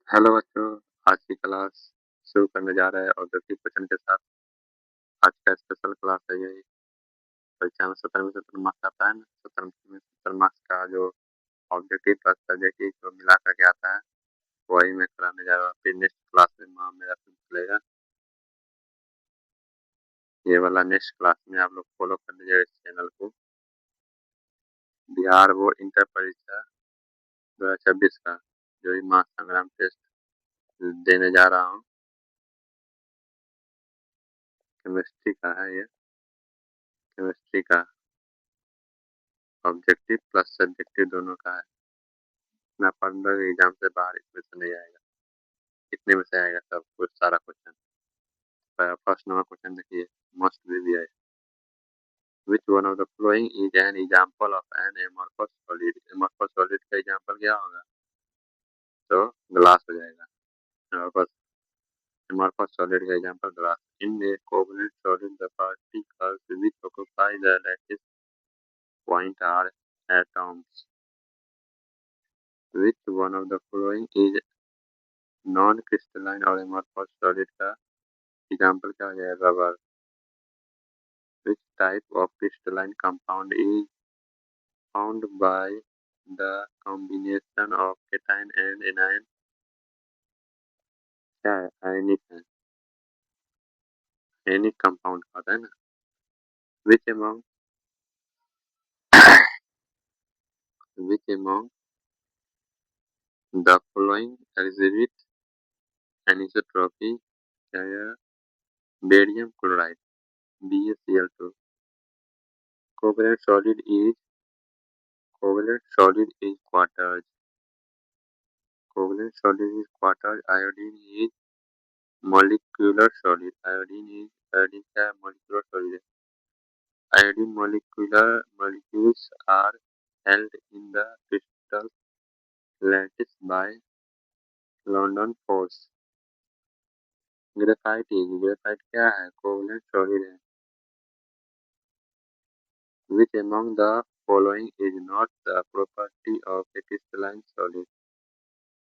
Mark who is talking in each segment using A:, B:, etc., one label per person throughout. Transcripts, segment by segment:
A: Hello बच्चों, आज की क्लास शुरू करने जा रहे हैं ऑब्जेक्टिव क्वेश्चन के साथ। आज का स्पेशल क्लास है ये। परीक्षा में 70 में 70 मार्क्स आता है ना, 70 में 70 मार्क्स का जो ऑब्जेक्टिव प्लस सब्जेक्ट जो मिला करके आता है, वही मैं कराने जा रहा हूँ। फिर नेक्स्ट क्लास में मेरा चलेगा। ये वाला नेक्स्ट क्लास में आप लोग फॉलो कर लीजिएगा इस चैनल को। बिहार बोर्ड इंटर परीक्षा 2026 का जो ये महासंग्राम टेस्ट देने जा रहा हूँ, केमिस्ट्री का है ये। केमिस्ट्री का ऑब्जेक्टिव प्लस सब्जेक्टिव दोनों का है। ना 15 एग्जाम से बाहर इसमें से नहीं आएगा। कितने में से आएगा सब कुछ, सारा क्वेश्चन। फर्स्ट नंबर क्वेश्चन देखिए, मस्ट भी है। Which one of the following is an example of an amorphous solid. Amorphous solid का एग्जांपल क्या होगा? तो ग्लास हो जाएगा। एमorphous सॉलिड का example glass. In a covalent solid the particles which occupy the lattice point are atoms. Which one of the following is non crystalline और amorphous solid का example क्या हो जाएगा? Rubber. Which type of crystalline compound is found by the combination of cation and anion? क्या है? आयनिक है। Ionic compound होता है ना। Which among the following exhibit anisotropy? क्या है? Barium chloride BaCl2। Covalent solid is quarters. Covalent solid is quarters. Iodine is molecular solid. Iodine का molecular solid है। Iodine molecules are held in the crystal lattice by London force. Graphite क्या है? Covalent solid है। Which among the following is not the property of a crystalline solid?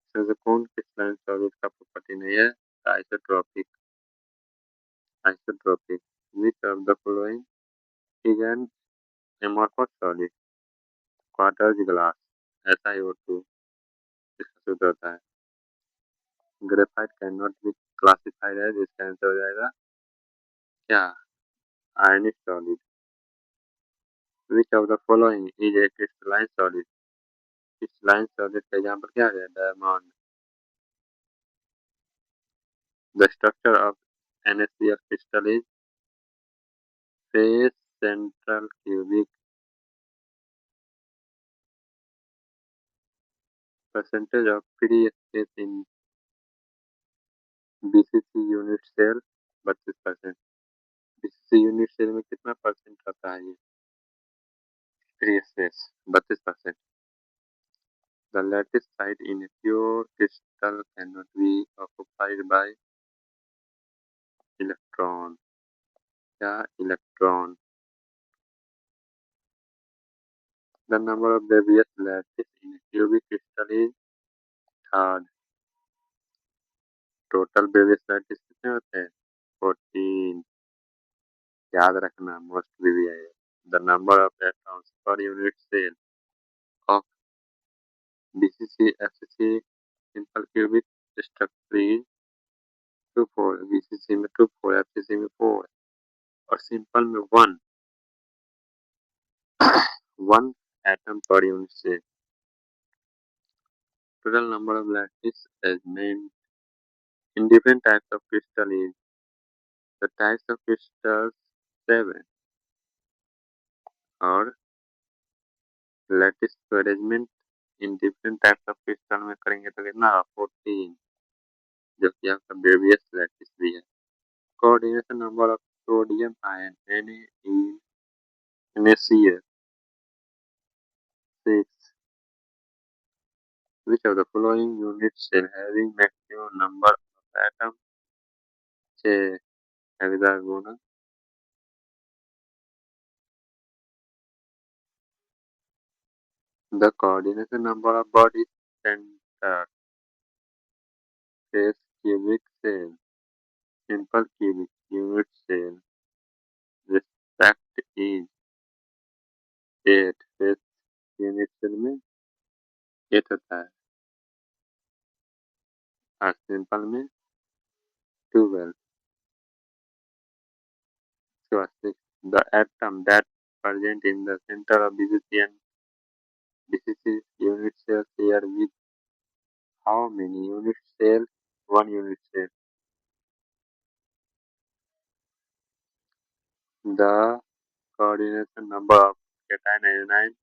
A: इसमें से कौन crystalline solid का property नहीं है? Isotropic. Which of the following is an amorphous solid? Quarters glass, SiO2 इसका सूत्र होता है। Graphite can not be classified है, जिसका आंसर हो जाएगा क्या? Ionic solid. Which of the following is a crystalline solid? Crystalline solid का एग्जांपल क्या है? Diamond. The structure of NaCl crystal is face central cubic. Percentage of free space in BCC unit cell 32%। BCC unit cell में कितना percent रहता है ये free space? 32%। The lattice site in a pure crystal cannot be occupied by electron. क्या? Electron. The number of Lebig's lattice in a cubic crystal is third. Total Bravais lattice कितने होते हैं? 14। याद रखना, मोस्ट भी है। The number of atoms per unit cell of BCC FCC simple cubic structure is 24। BCC में 24, FCC में 4 और सिंपल में 1 एटम पर unit cell. Total number of lattice as named in different types of crystal is the types of crystals 7 और lattice को arrangement in different types of crystal में करेंगे तो कितना? 14, जो कि आपका बेबियस लैटिस भी है। Coordination number of sodium ion NaCl 6। Which of the following unit cell having maximum number of atoms? 6 hexagonal। The coordination number of body center phase cubic cell. Simple cubic unit cell. Respect is 8. phase unit cell में 8 होता है और simple में 12. The atom that present in the center of BCC and BCC unit cell share with how many unit cell? One unit cell. The coordination number of cation and anion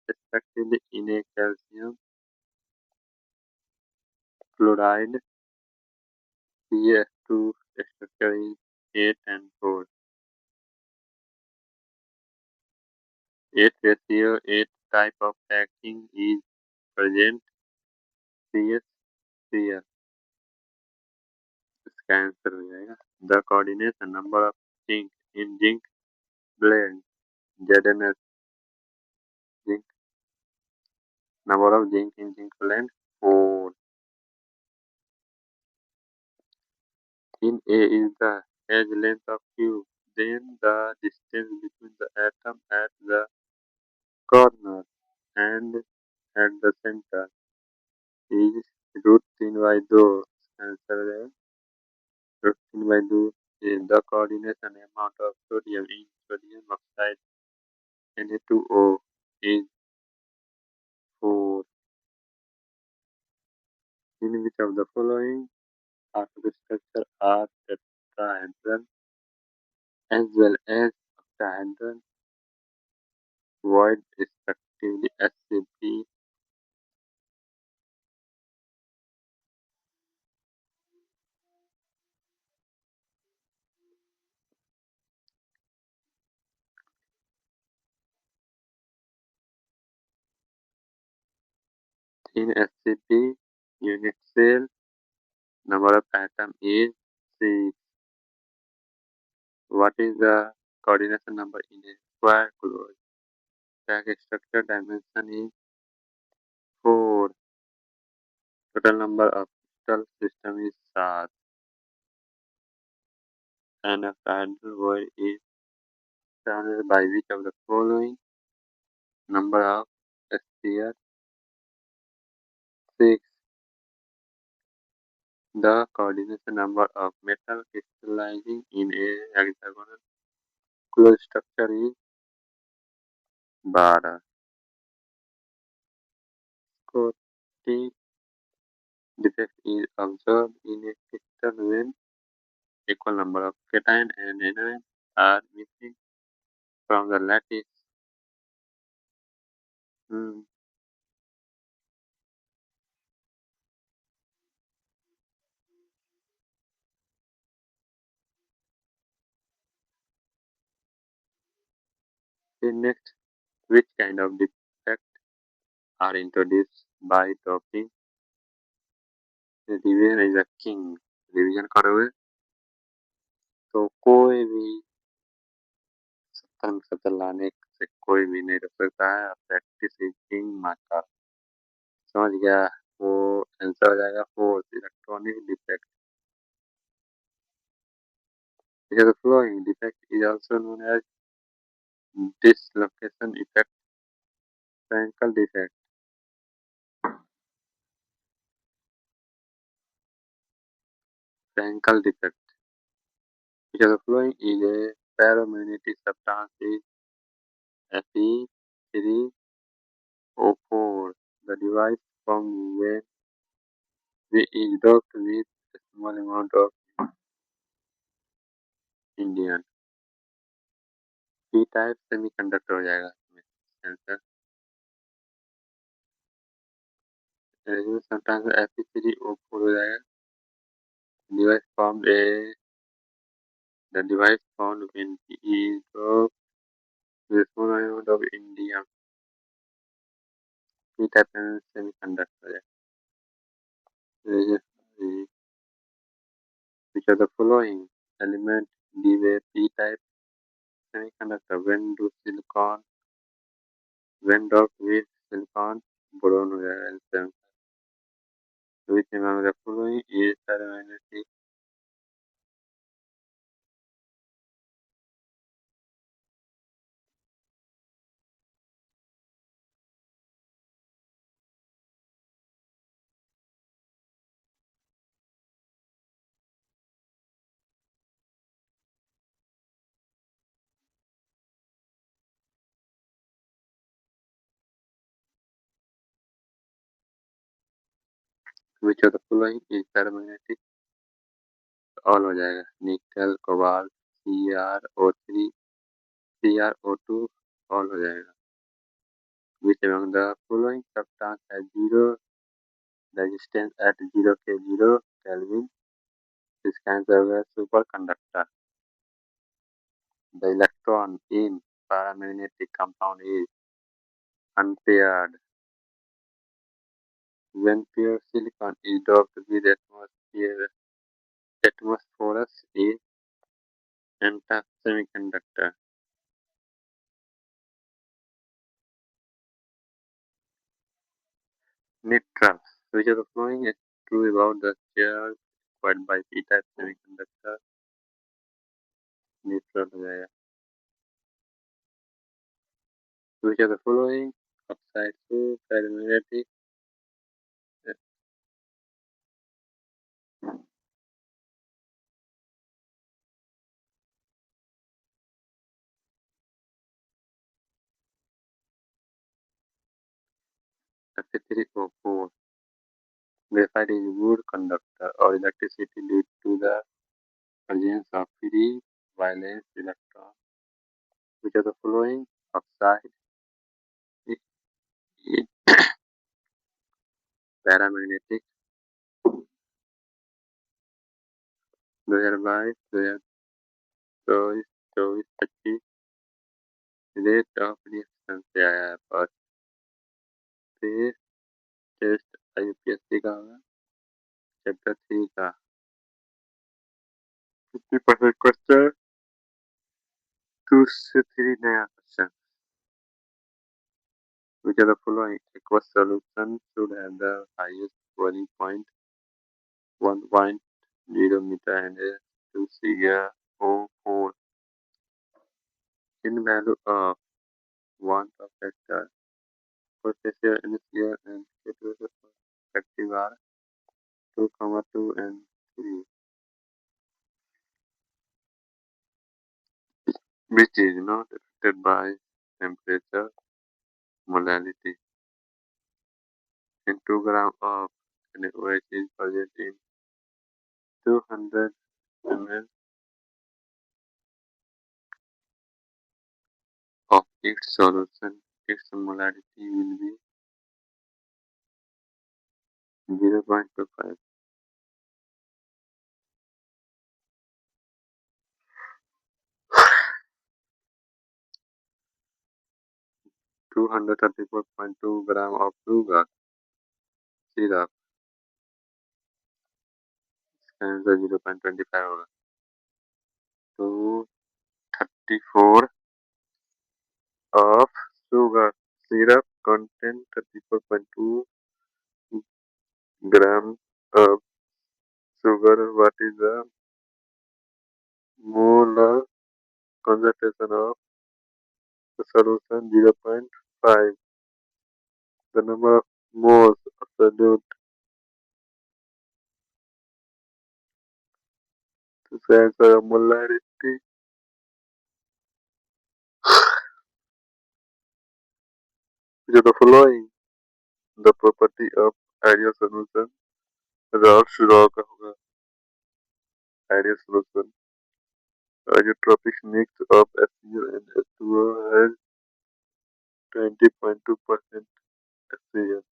A: respectively in a calcium chloride CH2 structure is 8 and 4. 8 ratio 8 type of packing is present. CH इसका answer हो जाएगा the coordination number of zinc in zinc blend ZNS zinc number of zinc in zinc blend 4. In A is the edge length of Q, then the distance between the atom at the corner and at the center is root 3 by 2. Answer है root 3 by 2 is the coordination amount of sodium in sodium oxide Na2O is 4. In which of the following atomic structure are tetrahedral as well as octahedral, void respectively SCP. In SCP unit cell, number of atom is 6. What is the coordination number in a square closed stack structure? Dimension is 4. Total number of crystal system is 7. And octahedral void is surrounded by which of the following number of spheres? 6. The coordination number of metal crystallizing in a hexagonal closed structure is 12. Coating defect is observed in a crystal when equal number of cation and anion are missing from the lattice. Hmm. Next, which kind of defect are introduced by doping? The division is a king. Division करोगे तो कोई भी 70 में 70 लाने से कोई भी नहीं रोक सकता है. Practice is king marker. समझ गया. वो आंसर हो जाएगा 4. Electronic defect. Because the flowing defect is also known as dislocation effect, Frankel defect. Frankel defect. Because the flowing is a ferromagnetic substance is Fe3O4. The device formed when we is doped with a small amount of Indian. P-type semiconductor हो जाएगा इसमें. Answer sometimes Fe3O4 हो जाएगा. Device formed a the device found when we is doped with a small amount of indium. P-type semiconductor. Which of the following element give a P-type semiconductor when doped with silicon boron हो जाएगा. Which among the following is thermomagnetic? Which of the following is thermomagnetic? All हो जाएगा nickel cobalt CrO3 CrO2 all हो जाएगा which among the following substance has zero resistance at 0 K 0 Kelvin is considered a superconductor. The electron in paramagnetic compound is unpaired. When pure silicon is doped with atmosphorus is anti-semiconductor. Neutral. Which of the following is true about the charge acquired by p-type semiconductor? Neutral हो जाएगा. Which of the following oxides to ferromagnetic Fe3O4? Graphite is a good conductor of electricity due to the presence of free valence electron. Which of the following oxide is paramagnetic? 2022, 2024, 24, 25 rate of reaction से आया है first test IUPSC का होगा chapter 3 का 50% question 2 से 3 नया question. Which of the following aqueous solution should have the highest boiling point 1.0 meter and a 2 CaO4 in value of 1 per factor potassium in here and Ketones effective are 2, 2 and 3, which is not affected by temperature molality. In 2 gram of NaOH is present in 200 ml of its solution. Its molarity will be 0.25. 234.2 gram of sugar syrup इसका answer 0.25 होगा. 234 of sugar syrup contain 34.2 gram of sugar. What is the molar concentration of the solution? 0.5. The number of moles of solute to answer molarity. Which of the following the property of ideal solution? Rocks rock होगा ideal solution. Isotropic mix of HCl and H2O has 20.2% HCl.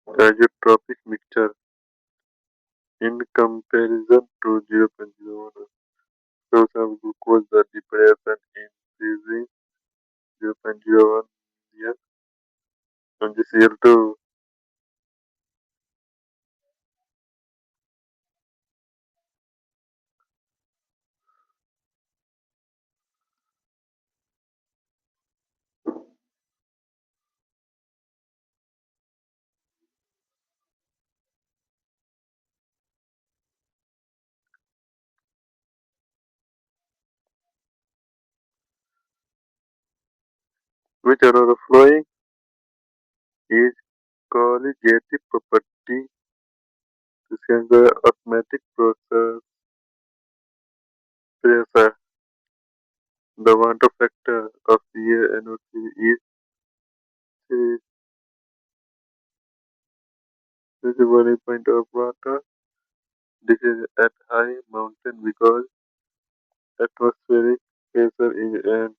A: Isotropic mixture in comparison to 0.01 dose of glucose the depression increasing 0.01 million and the Cl2 Which one of the following is colligative property? इसके अंदर osmotic process pressure. The Vanto factor of CaNO3 is 3. This is boiling point of water. This is at high mountain because atmospheric pressure is n.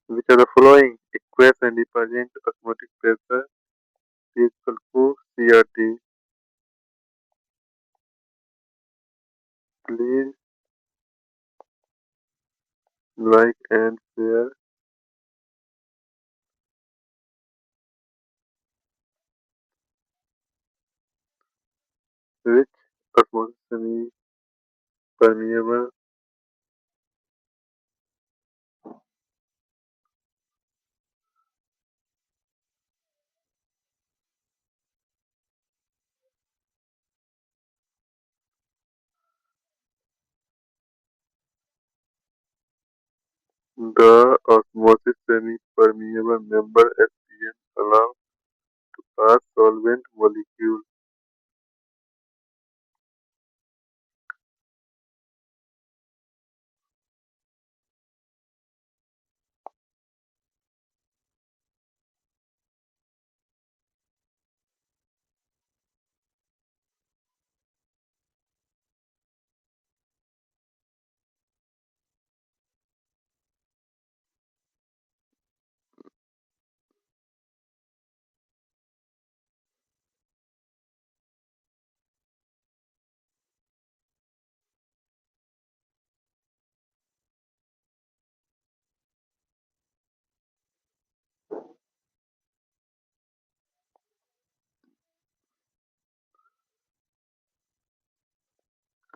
A: Which are the following equation represent osmotic pressure is equal to CRT. Please like and share. Which osmosis semi permeable? The osmosis semi permeable member SPM allow pass solvent molecule.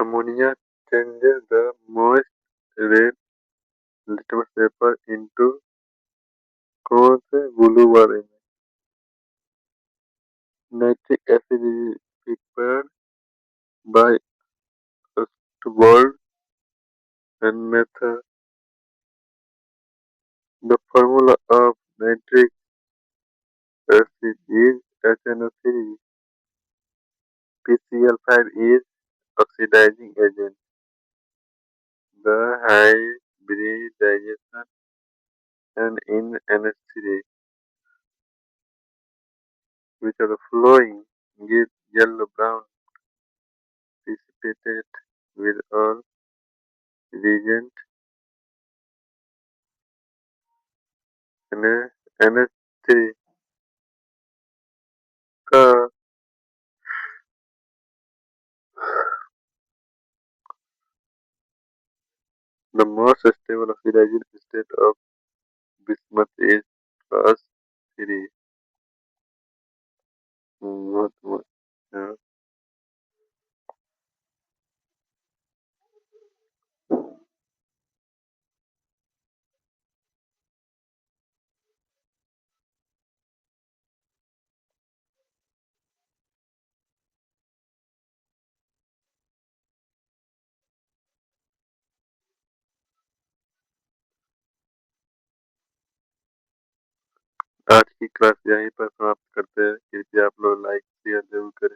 A: Ammonia changes the moist red litmus paper into कौन से blue वाले में? Nitric acid is prepared by Ostwald and Mather. The formula of nitric acid is HNO3. PCl5 is oxidizing agent. The hybridization and in NH3, which are the flowing, give yellow-brown precipitate with all reagent NH3 का the most stable oxidizing state of bismuth is class 3. बहुत बहुत हाँ। आज की class यहीं पर समाप्त करते हैं। कृपया आप लोग लाइक शेयर जरूर करें।